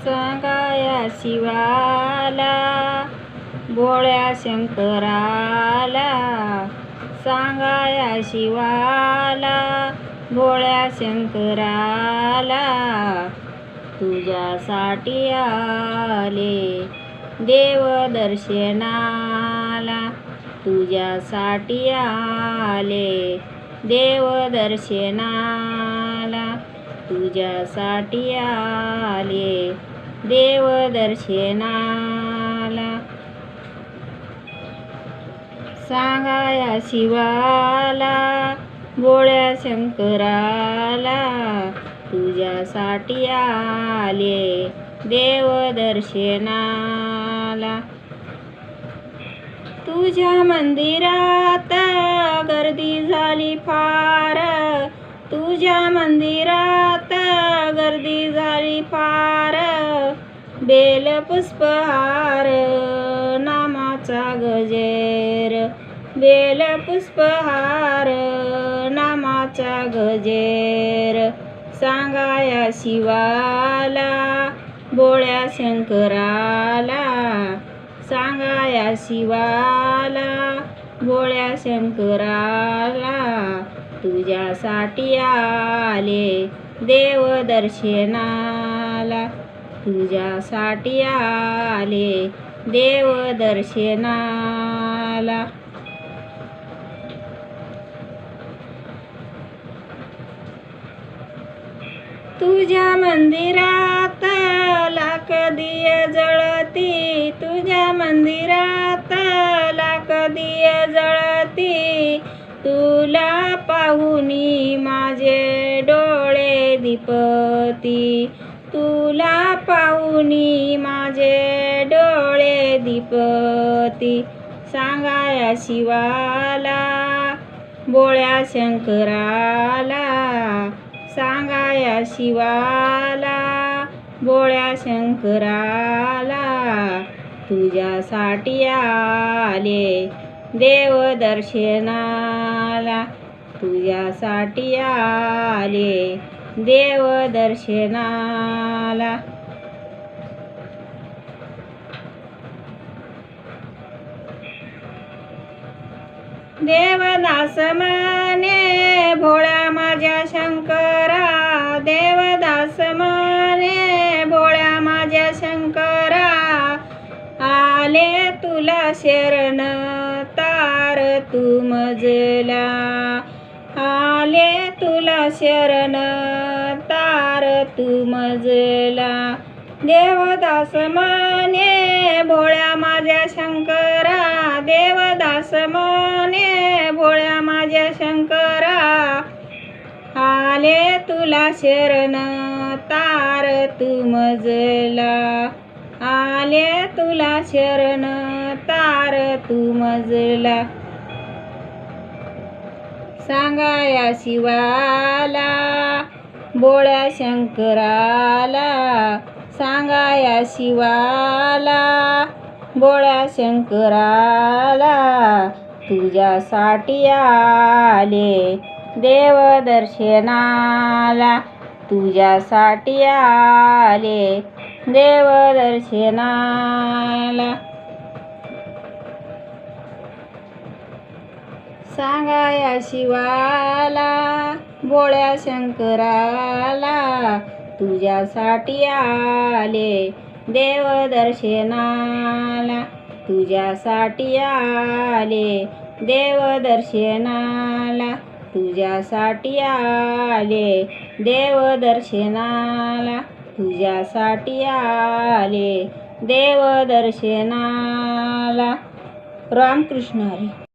सांगाया शिवाला भोळ्या शंकराला, सांगाया शिवाला भोळ्या शंकराला, तुझ्यासाठी आले देव दर्शनाला, तुझ्यासाठी आले देव दर्शनाला, तुझ्यासाठी आले देव दर्शनाला. सांगाया शिवाला भोळ्या शंकराला, तुझ्यासाठी आले देव दर्शनाला. तुझ्या मंदिरात गर्दी झाली फार, तुझ्या मंदिरात गर्दी झाली फार, बेलपुष्पहार नामाचा गजेर, बेलपुष्पहार नामाचा गजेर, सांगाया शिवाला भोळ्या शंकराला, सांगाया शिवाला भोळ्या शंकराला, तुझ्यासाठी आले देव दर्शनाला, तुझ्यासाठी आले देव दर्शनाला. तुझ्या मंदिरात लाख दिये जळती, तुझ्या मंदिरात लाख दिये जळती, तुला पाहुनी माझे डोळे दिपती, तुला पाहुनी माझे डोळे दिपती, सांगाया शिवाला भोळ्या शंकराला, सांगाया शिवाला भोळ्या शंकराला, तुझ्यासाठी आले देव दर्शनाला, तुझ्यासाठी आले देव दर्शनाला. देवदास म्हणे भोळ्या माझ्या शंकरा, देवदास म्हणे भोळ्या माझ्या शंकरा, आले तुला शरण तार तू मजला, आले तुला शरण तार तू मजला, देवदास म्हणे भोळ्या माझ्या शंकरा, देवदास म्हणे भोळ्या माझ्या शंकरा, आले तुला शरण तार तू मजला, आले तुला शरण तार तू मजला, सांगाया शिवाला भोळ्या शंकराला, सांगाया शिवाला भोळ्या शंकराला, तुझ्यासाठी आले देव दर्शनाला, तुझ्यासाठी आले देव दर्शनाला. सांगाया शिवाला भोळ्या शंकराला, तुझ्यासाठी आले देव दर्शनाला, तुझ्यासाठी आले देव दर्शनाला, तुझ्यासाठी आले देव दर्शनाला, तुझ्यासाठी आले देव दर्शनाला. रामकृष्ण हरी.